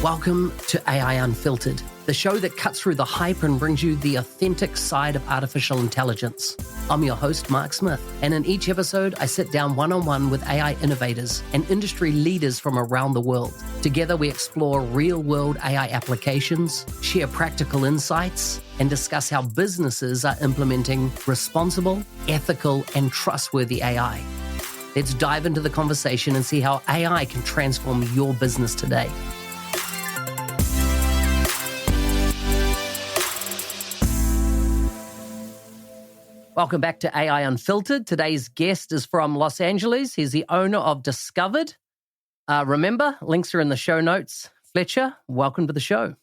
Welcome to AI Unfiltered, the show that cuts through the hype and brings you the authentic side of artificial intelligence. I'm your host, Mark Smith, and in each episode, I sit down one-on-one with AI innovators and industry leaders from around the world. Together, we explore real-world AI applications, share practical insights, and discuss how businesses are implementing responsible, ethical, and trustworthy AI. Let's dive into the conversation and see how AI can transform your business today. Welcome back to AI Unfiltered. Today's guest is from Los Angeles. He's the owner of Discovered. Remember, links are in the show notes. Fletcher, welcome to the show.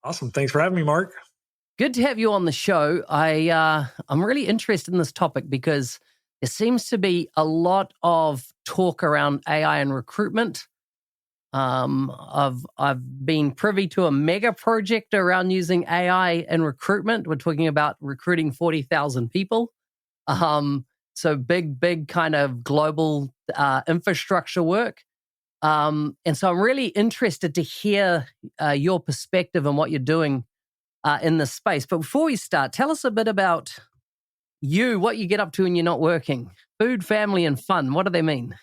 Awesome. Thanks for having me, Mark. Good to have you on the show. I'm really interested in this topic because there seems to be a lot of talk around AI and recruitment. I've been privy to a mega project around using AI and recruitment. We're talking about recruiting 40,000 people. So big kind of global infrastructure work. And so I'm really interested to hear your perspective on what you're doing in this space. But before we start, tell us a bit about you, what you get up to when you're not working. Food, family, and fun. What do they mean?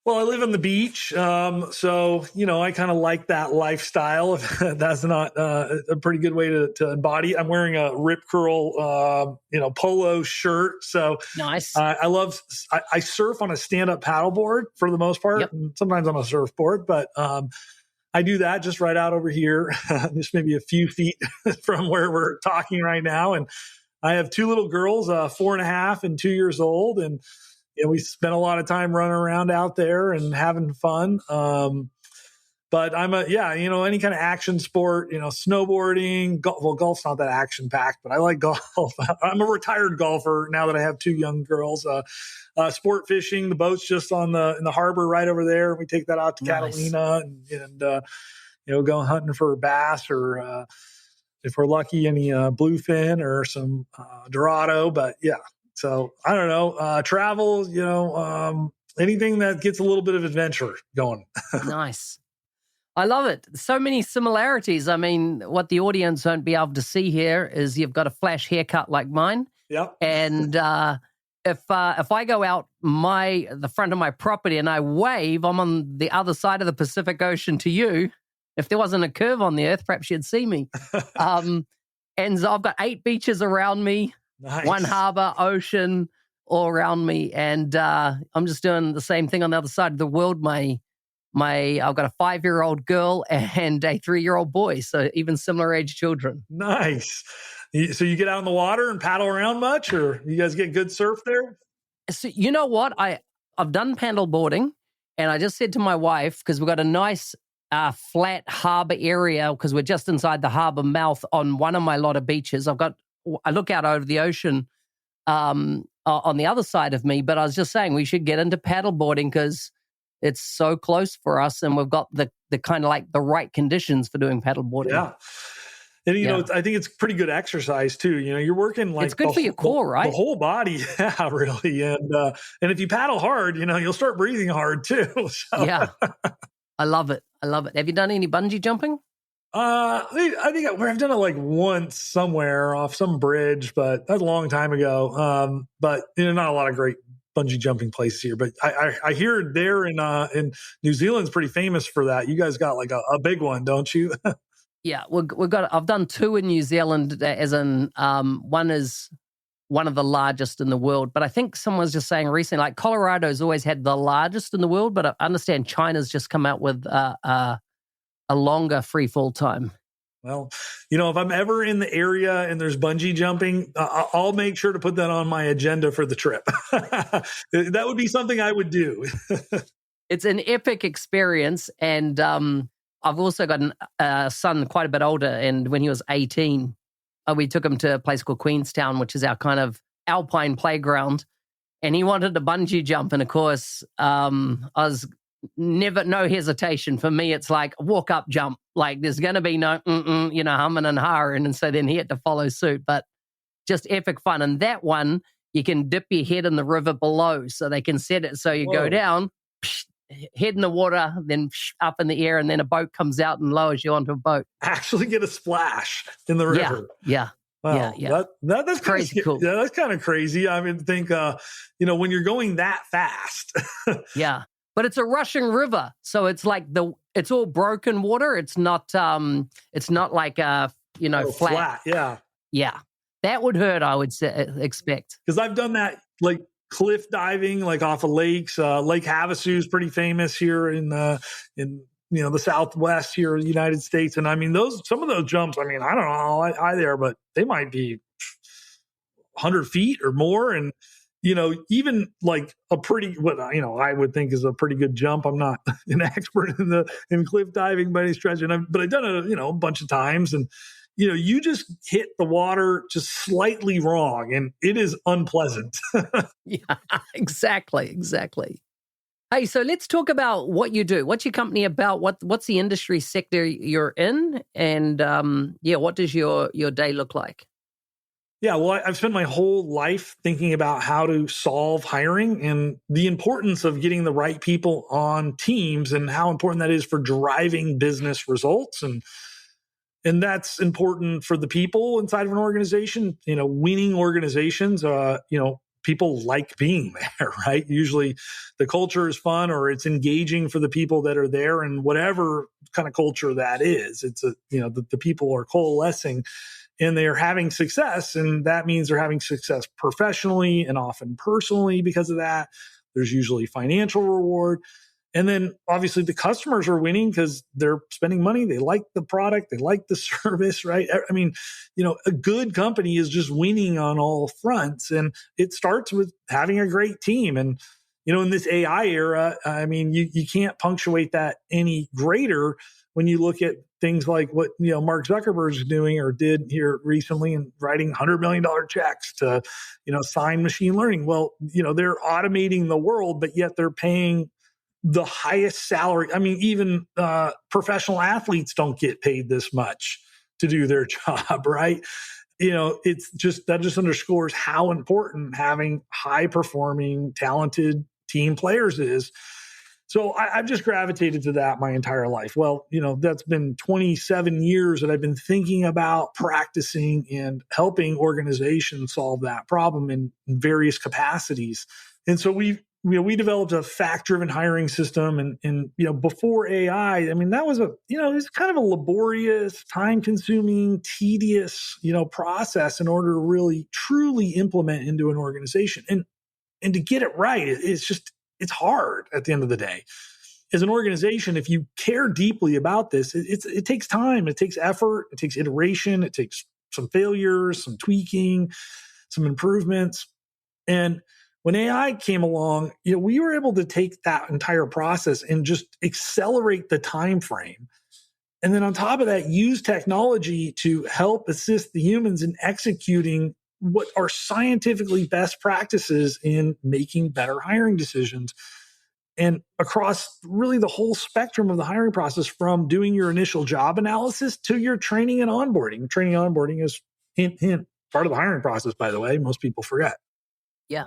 Well, I live on the beach, so, I kind of like that lifestyle. That's not a pretty good way to embody. I'm wearing a Rip Curl, polo shirt. So nice. I surf on a stand-up paddleboard for the most part, and sometimes on a surfboard, but I do that just right out over here, just maybe a few feet from where we're talking right now. And I have two little girls, 4.5 and 2 years old, and we spent a lot of time running around out there and having fun. But I'm any kind of action sport, snowboarding, golf's not that action packed, but I like golf. I'm a retired golfer now that I have two young girls. Sport fishing, the boat's just in the harbor right over there. We take that out to Catalina and go hunting for bass or, if we're lucky, any bluefin or some Dorado. But yeah. So I don't know, travel, anything that gets a little bit of adventure going. Nice. I love it. So many similarities. I mean, what the audience won't be able to see here is you've got a flash haircut like mine. Yep. And if I go out the front of my property and I wave, I'm on the other side of the Pacific Ocean to you. If there wasn't a curve on the earth, perhaps you'd see me. And so I've got 8 beaches around me. Nice. 1 harbor, ocean, all around me, and I'm just doing the same thing on the other side of the world. I've got a 5-year-old girl and a 3-year-old boy, so even similar age children. Nice. So you get out in the water and paddle around much, or you guys get good surf there? So you know what? I've done paddle boarding, and I just said to my wife, because we've got a nice flat harbor area, because we're just inside the harbor mouth on one of my lot of beaches. I look out over the ocean on the other side of me, but I was just saying we should get into paddleboarding because it's so close for us, and we've got the kind of like the right conditions for doing paddleboarding. Yeah. And, I think it's pretty good exercise too. You're working like it's good for your core, right? The whole body. Yeah, really. And if you paddle hard, you'll start breathing hard too. So. Yeah. I love it. Have you done any bungee jumping? I think I've done it like once somewhere off some bridge, but that's a long time ago. But not a lot of great bungee jumping places here. But I hear there in New Zealand's pretty famous for that. You guys got like a big one, don't you? Yeah, I've done 2 in New Zealand, as in one is one of the largest in the world. But I think someone was just saying recently, like Colorado's always had the largest in the world, but I understand China's just come out with a longer free fall time. Well, if I'm ever in the area and there's bungee jumping, I'll make sure to put that on my agenda for the trip. That would be something I would do. It's an epic experience. And I've also got a son quite a bit older. And when he was 18, we took him to a place called Queenstown, which is our kind of alpine playground. And he wanted to bungee jump. And of course, no hesitation. For me, it's like walk up, jump. Like there's going to be no, humming and hawing. And so then he had to follow suit, but just epic fun. And that one, you can dip your head in the river below. So they can set it so you go down, head in the water, then up in the air, and then a boat comes out and lowers you onto a boat. Actually get a splash in the river. Yeah. Wow, that's crazy cool. Yeah, that's kind of crazy. I mean, think, when you're going that fast. Yeah, but it's a rushing river, so it's like it's all broken water. It's not like flat. Yeah. That would hurt, I would expect. Because I've done that, like cliff diving, like off of lakes. Lake Havasu is pretty famous here in the Southwest here in the United States. And I mean, some of those jumps, I mean, I don't know how there, but they might be 100 feet or more. And, even like a pretty, what, I would think is a pretty good jump. I'm not an expert in cliff diving by any stretch, but I've done it, a bunch of times. And, you just hit the water just slightly wrong and it is unpleasant. Yeah, exactly. Hey, so let's talk about what you do. What's your company about? What's the industry sector you're in? And what does your day look like? Yeah, well, I've spent my whole life thinking about how to solve hiring and the importance of getting the right people on teams and how important that is for driving business results. And that's important for the people inside of an organization. Winning organizations, people like being there, right? Usually the culture is fun or it's engaging for the people that are there, and whatever kind of culture that is, it's the people are coalescing and they're having success. And that means they're having success professionally and often personally because of that. There's usually financial reward. And then obviously the customers are winning because they're spending money. They like the product. They like the service, right? I mean, a good company is just winning on all fronts. And it starts with having a great team. And, in this AI era, I mean, you can't punctuate that any greater when you look at things like what, Mark Zuckerberg is doing or did here recently and writing $100 million checks to, sign machine learning. Well, they're automating the world, but yet they're paying the highest salary. I mean, even professional athletes don't get paid this much to do their job, right? It's just, that just underscores how important having high performing, talented team players is. So I've just gravitated to that my entire life. Well, that's been 27 years that I've been thinking about, practicing, and helping organizations solve that problem in various capacities. And so we developed a fact-driven hiring system, and before AI, I mean, that was it's kind of a laborious, time-consuming, tedious, process in order to really truly implement into an organization. And to get it right, it's hard at the end of the day. As an organization, if you care deeply about this, it takes time, it takes effort, it takes iteration, it takes some failures, some tweaking, some improvements. And when AI came along, we were able to take that entire process and just accelerate the time frame. And then on top of that, use technology to help assist the humans in executing what are scientifically best practices in making better hiring decisions. And across really the whole spectrum of the hiring process, from doing your initial job analysis to your training and onboarding. Training and onboarding is, hint, part of the hiring process, by the way. Most people forget. Yeah.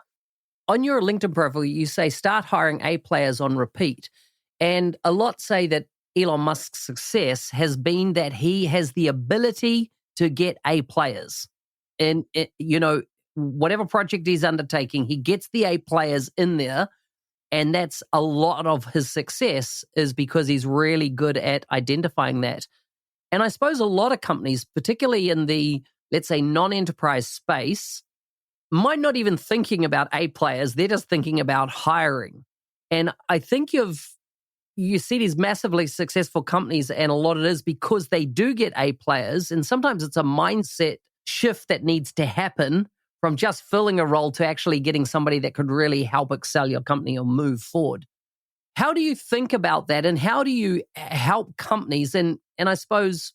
On your LinkedIn profile, you say start hiring A players on repeat. And a lot say that Elon Musk's success has been that he has the ability to get A players. And, whatever project he's undertaking, he gets the A players in there. And that's a lot of his success is because he's really good at identifying that. And I suppose a lot of companies, particularly in the, let's say, non-enterprise space, might not even thinking about A players. They're just thinking about hiring. And I think you see these massively successful companies, and a lot of it is because they do get A players. And sometimes it's a mindset shift that needs to happen from just filling a role to actually getting somebody that could really help excel your company or move forward. How do you think about that, and how do you help companies? And I suppose,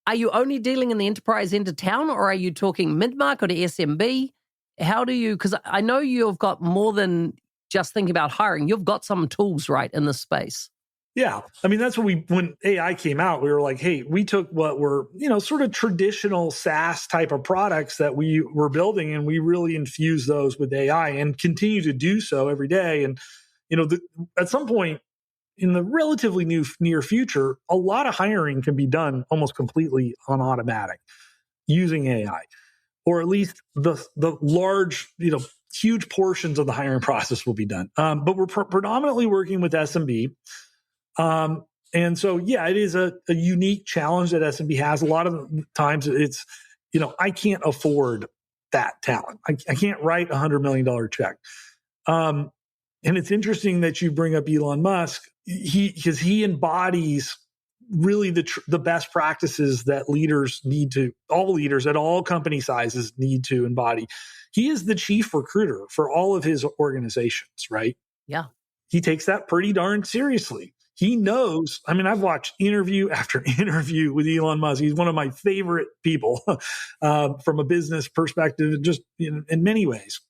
are you only dealing in the enterprise end of town, or are you talking mid-market or SMB? How do you, because I know you've got more than just thinking about hiring. You've got some tools, right, in this space. Yeah. I mean, that's what when AI came out, we were like, hey, we took what were, sort of traditional SaaS type of products that we were building, and we really infused those with AI and continue to do so every day. And, At some point in the relatively near future, a lot of hiring can be done almost completely on automatic using AI, or at least the large, huge portions of the hiring process will be done. But we're predominantly working with SMB. And so, yeah, it is a unique challenge that SMB has. A lot of the times it's, I can't afford that talent. I can't write $100 million check. And it's interesting that you bring up Elon Musk, because he embodies really the best practices that all leaders at all company sizes need to embody. He is the chief recruiter for all of his organizations, right? Yeah. He takes that pretty darn seriously. He knows, I've watched interview after interview with Elon Musk. He's one of my favorite people from a business perspective, just in many ways,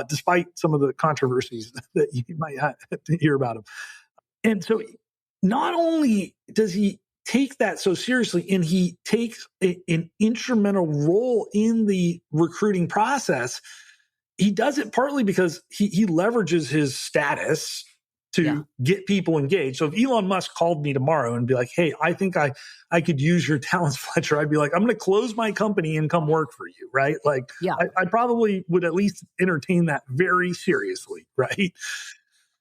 despite some of the controversies that you might have to hear about him. And so not only does he take that so seriously, and he takes an instrumental role in the recruiting process, he does it partly because he leverages his status to get people engaged. So if Elon Musk called me tomorrow and be like, hey, I think I could use your talents, Fletcher, I'd be like, I'm going to close my company and come work for you, right? Like, I probably would at least entertain that very seriously, right?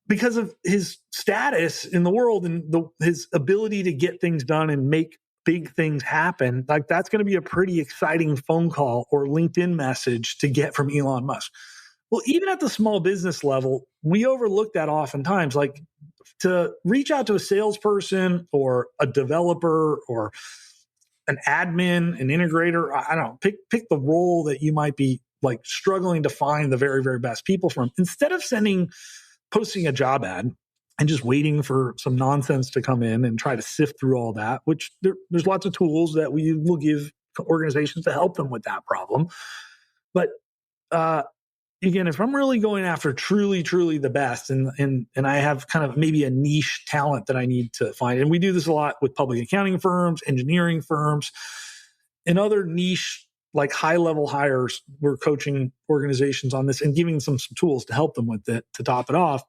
Because of his status in the world and his ability to get things done and make big things happen. Like, that's going to be a pretty exciting phone call or LinkedIn message to get from Elon Musk. Well, even at the small business level, we overlook that oftentimes. Like, to reach out to a salesperson or a developer or an admin, an integrator, I don't know, pick the role that you might be like struggling to find the very, very best people from. Instead of posting a job ad and just waiting for some nonsense to come in and try to sift through all that, which there's lots of tools that we will give organizations to help them with that problem. But again, if I'm really going after truly, truly the best, and I have kind of maybe a niche talent that I need to find, and we do this a lot with public accounting firms, engineering firms, and other niche, like high-level hires, we're coaching organizations on this and giving them some tools to help them with it to top it off.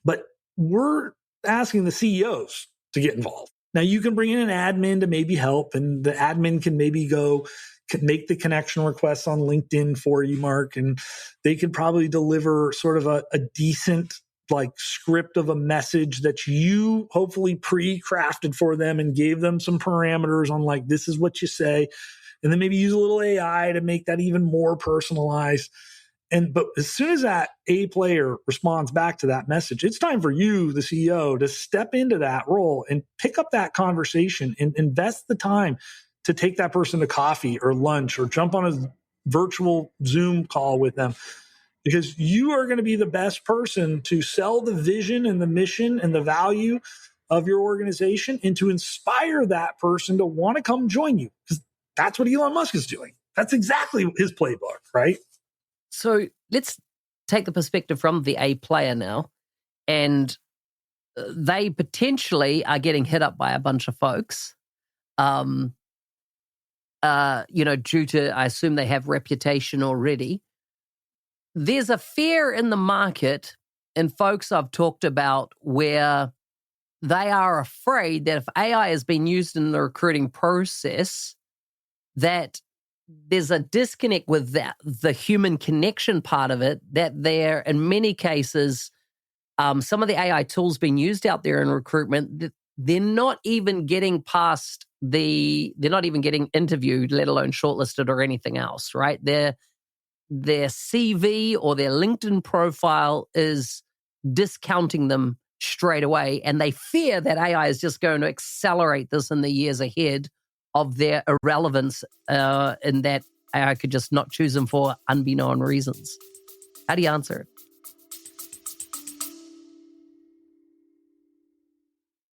But we're asking the CEOs to get involved. Now, you can bring in an admin to maybe help, and the admin can maybe make the connection requests on LinkedIn for you, Mark, and they could probably deliver sort of a decent like script of a message that you hopefully pre-crafted for them and gave them some parameters on like, this is what you say. And then maybe use a little AI to make that even more personalized. But as soon as that A player responds back to that message, it's time for you, the CEO, to step into that role and pick up that conversation and invest the time to take that person to coffee or lunch or jump on a virtual Zoom call with them. Because you are going to be the best person to sell the vision and the mission and the value of your organization and to inspire that person to want to come join you. Because that's what Elon Musk is doing. That's exactly his playbook, right? So let's take the perspective from the A player now. And they potentially are getting hit up by a bunch of folks, due to, I assume they have reputation already. There's a fear in the market, and folks I've talked about, where they are afraid that if AI has been used in the recruiting process, that there's a disconnect with that, the human connection part of it, that there, in many cases, some of the AI tools being used out there in recruitment, they're not even getting past they're not even getting interviewed, let alone shortlisted or anything else, right? Their CV or their LinkedIn profile is discounting them straight away, and they fear that AI is just going to accelerate this in the years ahead of their irrelevance, in that AI could just not choose them for unbeknown reasons. How do you answer it?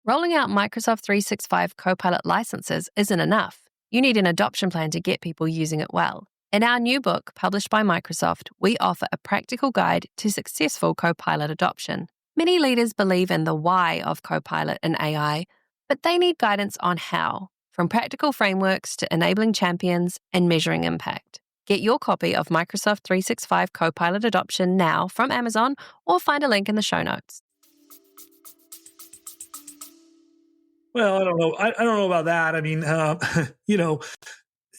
Rolling out Microsoft 365 Copilot licenses isn't enough. You need an adoption plan to get people using it well. In our new book, published by Microsoft, we offer a practical guide to successful Copilot adoption. Many leaders believe in the why of Copilot and AI, but they need guidance on how, from practical frameworks to enabling champions and measuring impact. Get your copy of Microsoft 365 Copilot Adoption now from Amazon, or find a link in the show notes. Well, I don't know. I don't know about that. I mean, you know,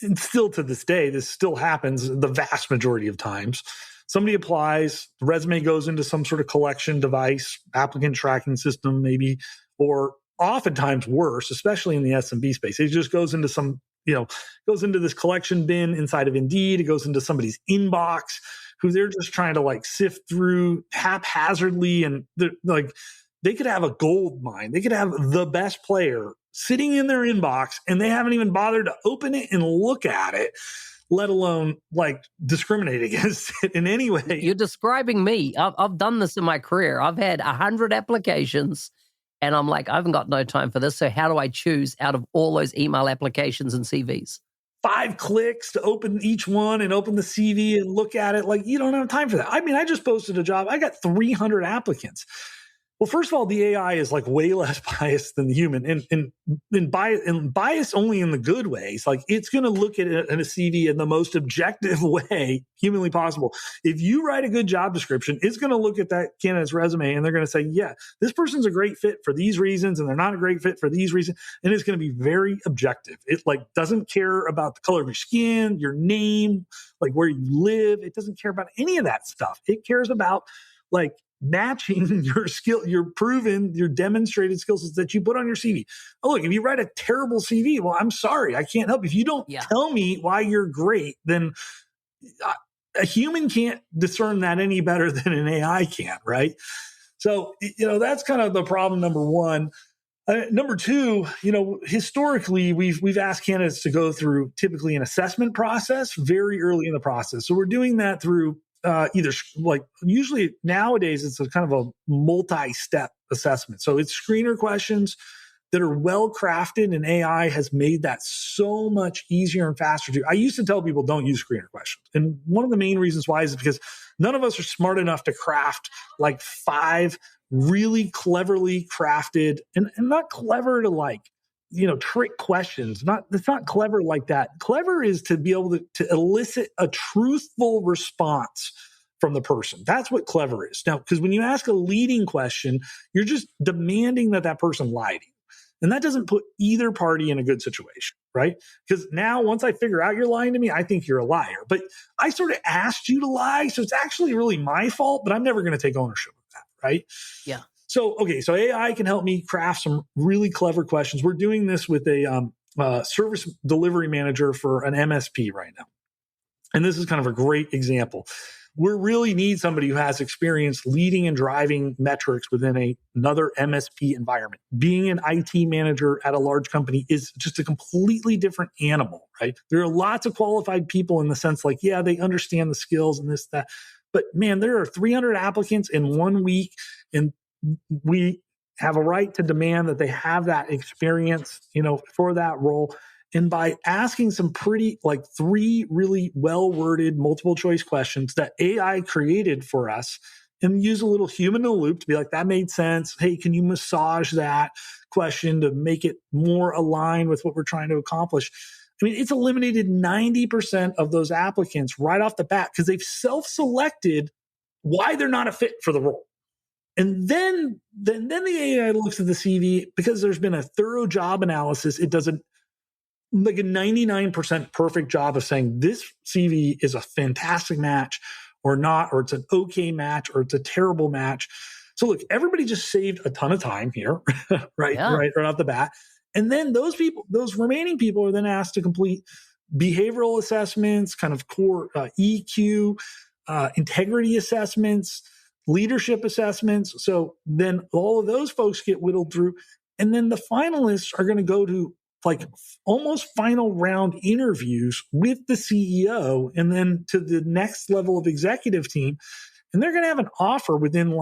and still to this day, this still happens the vast majority of times. Somebody applies, the resume goes into some sort of collection device, applicant tracking system, maybe, or oftentimes worse, especially in the SMB space. It just goes into some, goes into this collection bin inside of Indeed. It goes into somebody's inbox who they're just trying to like sift through haphazardly. And like, they could have a gold mine. They could have the best player sitting in their inbox and they haven't even bothered to open it and look at it, let alone like discriminate against it in any way. You're describing me. I've done this in my career. I've had 100 applications and I'm like, I haven't got no time for this. So how do I choose out of all those email applications and CVs? 5 clicks to open each one and open the CV and look at it. Like, you don't have time for that. I mean, I just posted a job. I got 300 applicants. Well, first of all, the AI is like way less biased than the human, and bias only in the good ways. Like it's going to look at it in a CV in the most objective way humanly possible. If you write a good job description, it's going to look at that candidate's resume and they're going to say, yeah, this person's a great fit for these reasons, and they're not a great fit for these reasons. And it's going to be very objective. It like doesn't care about the color of your skin, your name, like where you live. It doesn't care about any of that stuff. It cares about like matching your skill, your proven, your demonstrated skills that you put on your CV. Oh, look, if you write a terrible CV, well, I'm sorry, I can't help. If you don't tell me why you're great, then a human can't discern that any better than an AI can, right? So, that's kind of the problem, number one. Number two, historically, we've asked candidates to go through typically an assessment process very early in the process. So we're doing that through either like usually nowadays it's a kind of a multi-step assessment. So it's screener questions that are well crafted, and AI has made that so much easier and faster to. I used to tell people don't use screener questions. And one of the main reasons why is because none of us are smart enough to craft like 5 really cleverly crafted and not clever to like, trick questions. It's not clever like that. Clever is to be able to elicit a truthful response from the person. That's what clever is. Now, because when you ask a leading question, you're just demanding that person lie to you. And that doesn't put either party in a good situation, right? Because now once I figure out you're lying to me, I think you're a liar. But I sort of asked you to lie, so it's actually really my fault, but I'm never going to take ownership of that, right? Yeah. So AI can help me craft some really clever questions. We're doing this with a service delivery manager for an MSP right now. And this is kind of a great example. We really need somebody who has experience leading and driving metrics within another MSP environment. Being an IT manager at a large company is just a completely different animal, right? There are lots of qualified people in the sense like, yeah, they understand the skills and this, that. But man, there are 300 applicants in 1 week, and we have a right to demand that they have that experience, for that role. And by asking some pretty, like 3 really well-worded multiple choice questions that AI created for us, and use a little human in the loop to be like, that made sense. Hey, can you massage that question to make it more aligned with what we're trying to accomplish? I mean, it's eliminated 90% of those applicants right off the bat because they've self-selected why they're not a fit for the role. And then the AI looks at the CV because there's been a thorough job analysis. It does like a 99% perfect job of saying this CV is a fantastic match or not, or it's an okay match, or it's a terrible match. So look, everybody just saved a ton of time here, right off the bat. And then those remaining people are then asked to complete behavioral assessments, kind of core EQ, integrity assessments, leadership assessments. So then all of those folks get whittled through. And then the finalists are going to go to like almost final round interviews with the CEO and then to the next level of executive team. And they're going to have an offer within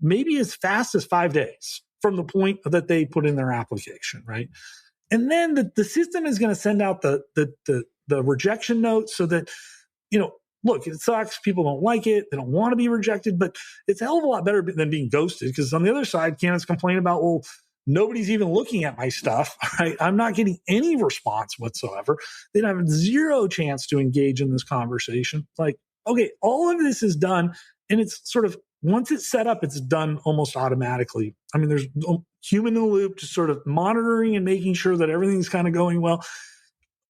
maybe as fast as 5 days from the point that they put in their application, right? And then the system is going to send out the rejection notes so that, look, it sucks. People don't like it. They don't want to be rejected, but it's a hell of a lot better than being ghosted. Because on the other side, candidates complain about, well, nobody's even looking at my stuff, right? I'm not getting any response whatsoever. They have 0 chance to engage in this conversation. Like, okay, all of this is done, and it's sort of once it's set up, it's done almost automatically. I mean, there's human in the loop, just sort of monitoring and making sure that everything's kind of going well,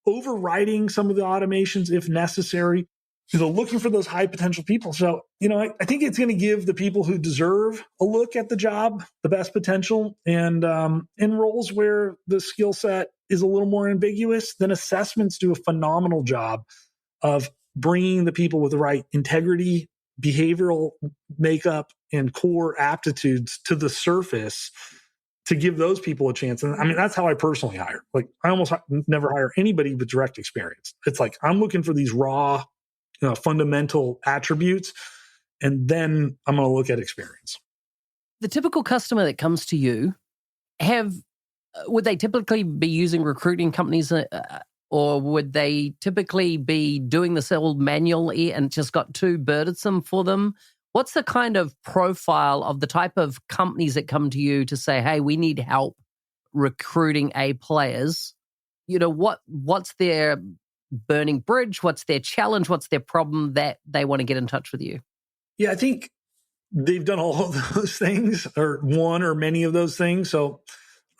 overriding some of the automations if necessary, looking for those high potential people. So, I think it's going to give the people who deserve a look at the job the best potential. And in roles where the skill set is a little more ambiguous, then assessments do a phenomenal job of bringing the people with the right integrity, behavioral makeup, and core aptitudes to the surface to give those people a chance. And I mean, that's how I personally hire. Like, I almost never hire anybody with direct experience. It's like, I'm looking for these raw, fundamental attributes, and then I'm going to look at experience. The typical customer that comes to you, would they typically be using recruiting companies, or would they typically be doing this all manually and just got too burdensome for them? What's the kind of profile of the type of companies that come to you to say, hey, we need help recruiting A players? What's their burning bridge? What's their challenge? What's their problem that they want to get in touch with you? Yeah, I think they've done all of those things, or one or many of those things. So,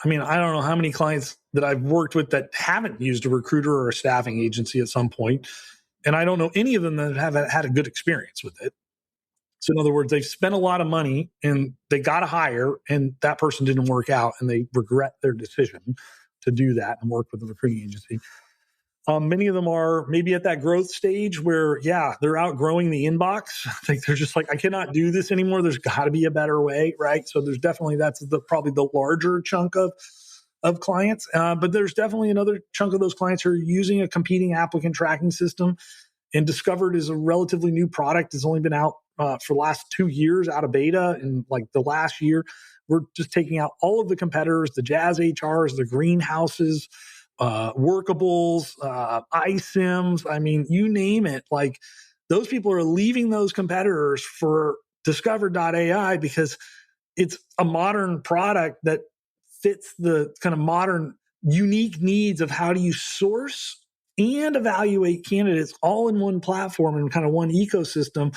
I mean, I don't know how many clients that I've worked with that haven't used a recruiter or a staffing agency at some point. And I don't know any of them that have had a good experience with it. So in other words, they've spent a lot of money and they got to hire, and that person didn't work out, and they regret their decision to do that and work with the recruiting agency. Many of them are maybe at that growth stage where, they're outgrowing the inbox. Like, they're just like, I cannot do this anymore. There's got to be a better way, right? So there's definitely, that's probably the larger chunk of clients. But there's definitely another chunk of those clients who are using a competing applicant tracking system. And Discovered is a relatively new product. It's only been out for the last 2 years out of beta. And like the last year, we're just taking out all of the competitors, the Jazz HRs, the Greenhouses, Workables, iSims. I mean, you name it. Like, those people are leaving those competitors for Discovered.ai because it's a modern product that fits the kind of modern, unique needs of how do you source and evaluate candidates all in one platform and kind of one ecosystem.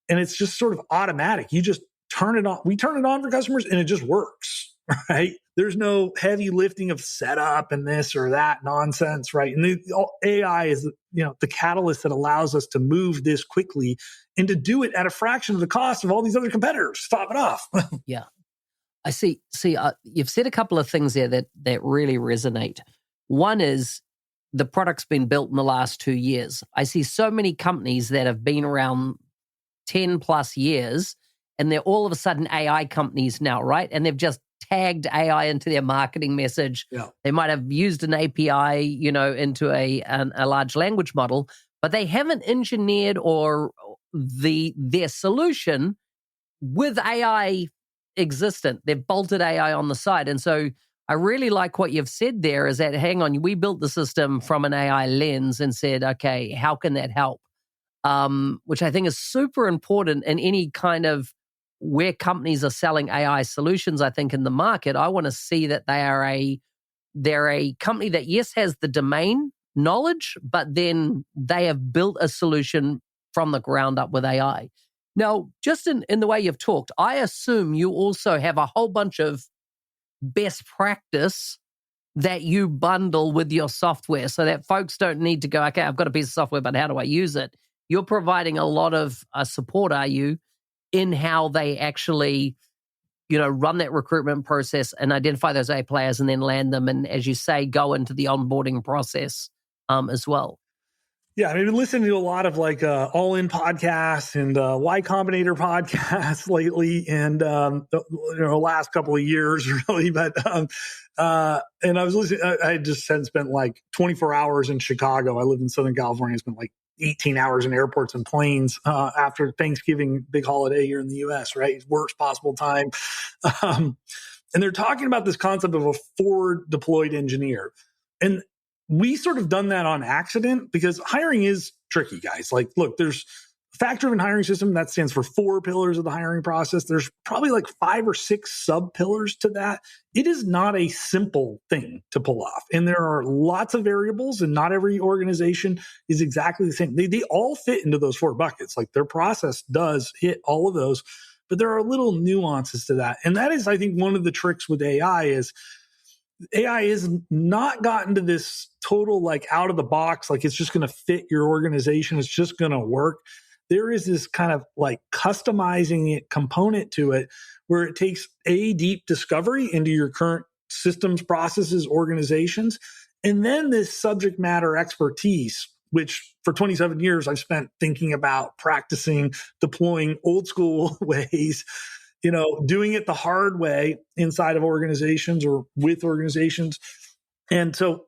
And it's just sort of automatic. You just turn it on. We turn it on for customers and it just works, right? There's no heavy lifting of setup and this or that nonsense, right? And AI is, the catalyst that allows us to move this quickly and to do it at a fraction of the cost of all these other competitors. Stop it off. Yeah. I see. You've said a couple of things there that really resonate. One is the product's been built in the last 2 years. I see so many companies that have been around 10 plus years, and they're all of a sudden AI companies now, right? And they've just tagged AI into their marketing message. Yeah. They might have used an API, into a large language model, but they haven't engineered their solution with AI existent. They've bolted AI on the side. And so I really like what you've said there is that, hang on, we built the system from an AI lens and said, okay, how can that help? Which I think is super important in any kind of where companies are selling AI solutions. I think in the market, I want to see that they're a company that, yes, has the domain knowledge, but then they have built a solution from the ground up with AI. Now, just in the way you've talked, I assume you also have a whole bunch of best practice that you bundle with your software so that folks don't need to go, okay, I've got a piece of software, but how do I use it? You're providing a lot of support, are you, in how they actually, run that recruitment process and identify those A players and then land them. And as you say, go into the onboarding process as well. Yeah, I've been listening to a lot of All In podcasts and Y Combinator podcasts lately, and the last couple of years really. But and I was listening. I just had spent 24 hours in Chicago. I live in Southern California. I spent 18 hours in airports and planes after Thanksgiving, big holiday here in the U.S. Right, worst possible time. And they're talking about this concept of a forward deployed engineer, and we sort of done that on accident because hiring is tricky, guys. Look, there's a fact-driven hiring system that stands for 4 pillars of the hiring process. There's probably 5 or 6 sub-pillars to that. It is not a simple thing to pull off. And there are lots of variables, and not every organization is exactly the same. They all fit into those 4 buckets. Their process does hit all of those. but there are little nuances to that. And that is, I think, one of the tricks with AI is AI has not gotten to this total, like, out of the box, like it's just going to fit your organization. It's just going to work. There is this kind of like customizing it component to it where it takes a deep discovery into your current systems, processes, organizations, and then this subject matter expertise, which for 27 years I've spent thinking about, practicing, deploying old school ways, doing it the hard way inside of organizations or with organizations. And so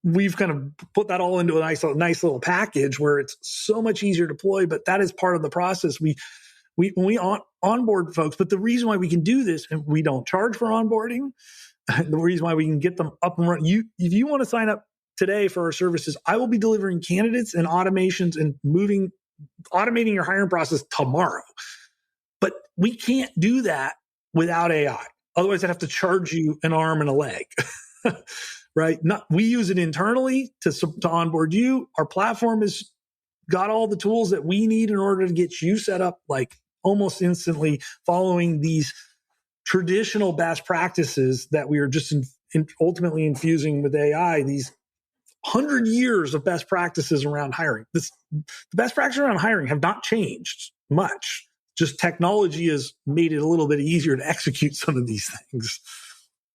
we've kind of put that all into a nice little package where it's so much easier to deploy, but that is part of the process. We onboard folks, but the reason why we can do this, and we don't charge for onboarding, the reason why we can get them up and running, if you want to sign up today for our services, I will be delivering candidates and automations and automating your hiring process tomorrow. But we can't do that without AI. Otherwise, I'd have to charge you an arm and a leg. Right? We use it internally to onboard you. Our platform has got all the tools that we need in order to get you set up like almost instantly, following these traditional best practices that we are just ultimately infusing with AI, these 100 years of best practices around hiring. The best practices around hiring have not changed much. Just technology has made it a little bit easier to execute some of these things.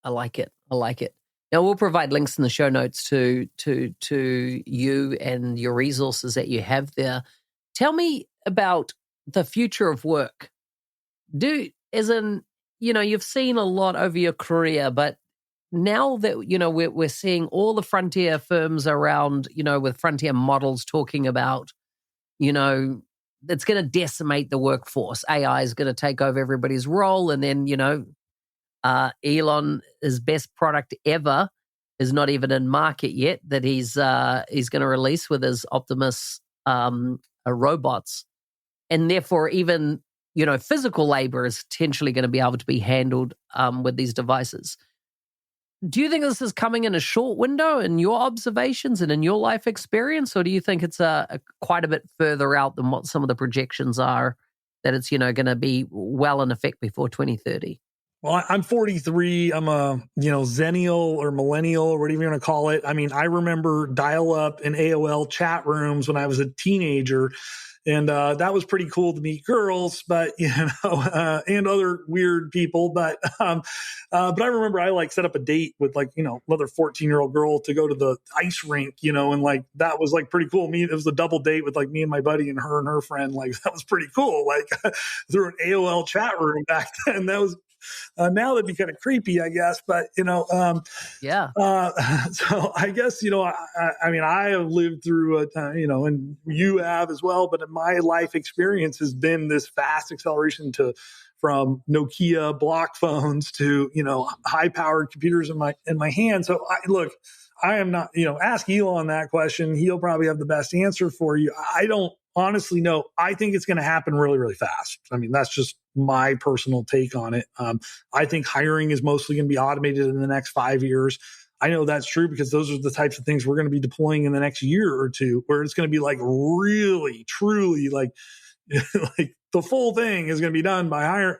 I like it. Now, we'll provide links in the show notes to you and your resources that you have there. Tell me about the future of work. You've seen a lot over your career, but now that, we're seeing all the frontier firms around, with frontier models talking about, it's going to decimate the workforce. AI is going to take over everybody's role. And then, Elon, his best product ever, is not even in market yet, that he's going to release with his Optimus robots. And therefore, even, physical labor is potentially going to be able to be handled with these devices. Do you think this is coming in a short window in your observations and in your life experience, or do you think it's quite a bit further out than what some of the projections are, that it's, going to be well in effect before 2030? Well, I'm 43. I'm a, Zennial or millennial or whatever you want to call it. I mean, I remember dial-up and AOL chat rooms when I was a teenager. And that was pretty cool to meet girls, but and other weird people. But I remember I set up a date with another 14-year-old girl to go to the ice rink, and that was pretty cool. It was a double date with me and my buddy and her friend. That was pretty cool. Through an AOL chat room back then. That was. Now that'd be kind of creepy, I guess, but yeah. So I guess I have lived through a time, and you have as well. But my life experience has been this fast acceleration from Nokia block phones to high-powered computers in my hand. So I am not, ask Elon that question. He'll probably have the best answer for you. I don't honestly know. I think it's going to happen really, really fast. I mean, that's just my personal take on it. I think hiring is mostly going to be automated in the next 5 years. I know that's true because those are the types of things we're going to be deploying in the next year or two, where it's going to be really, truly the full thing is going to be done by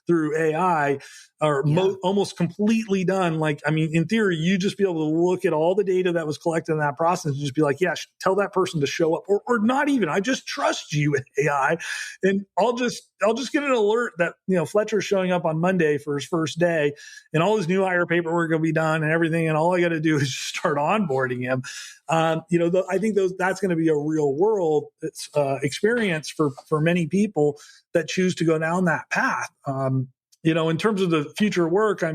through AI, or almost completely done. In theory, you just be able to look at all the data that was collected in that process and just be tell that person to show up, or not even. I just trust you, AI, and I'll just get an alert that Fletcher's showing up on Monday for his first day, and all his new hire paperwork will be done and everything, and all I got to do is just start onboarding him. I think that's going to be a real world experience for many people that choose to go down that path. In terms of the future work, I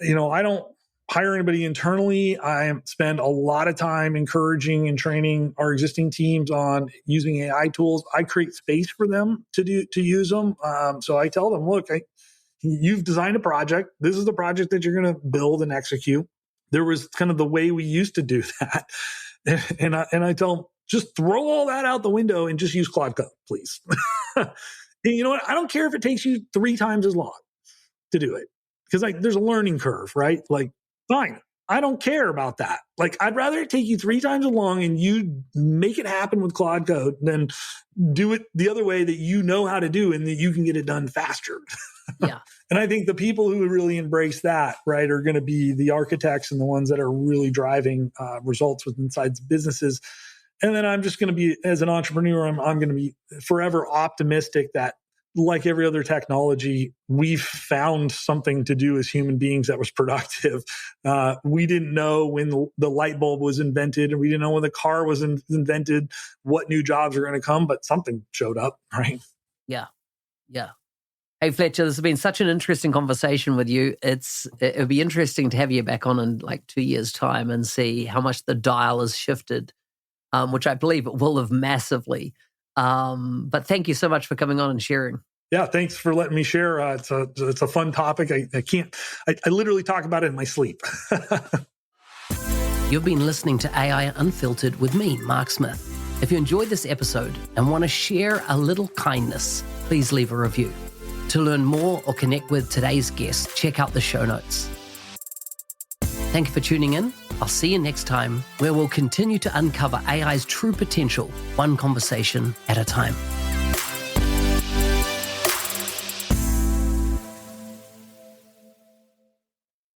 don't hire anybody internally. I spend a lot of time encouraging and training our existing teams on using AI tools. I create space for them to use them. So I tell them, look, you've designed a project. This is the project that you're going to build and execute. There was kind of the way we used to do that. And I tell them, just throw all that out the window and just use Claude Code, please. And you know what? I don't care if it takes you 3 times as long to do it, because there's a learning curve, right? Fine, I don't care about that. Like, I'd rather it take you 3 times as long and you make it happen with Claude Code than do it the other way that you know how to do and that you can get it done faster. Yeah. And I think the people who really embrace that, right, are going to be the architects and the ones that are really driving results with inside businesses. And then I'm just going to be, as an entrepreneur, I'm going to be forever optimistic that, like every other technology, we've found something to do as human beings that was productive. We didn't know when the light bulb was invented, and we didn't know when the car was invented, what new jobs are going to come, but something showed up, right? Yeah. Yeah. Hey, Fletcher, this has been such an interesting conversation with you. It'll be interesting to have you back on in like 2 years' time and see how much the dial has shifted, which I believe it will have massively. But thank you so much for coming on and sharing. Yeah, thanks for letting me share. It's a fun topic. I literally talk about it in my sleep. You've been listening to AI Unfiltered with me, Mark Smith. If you enjoyed this episode and want to share a little kindness, please leave a review. To learn more or connect with today's guest, check out the show notes. Thank you for tuning in. I'll see you next time, where we'll continue to uncover AI's true potential, one conversation at a time.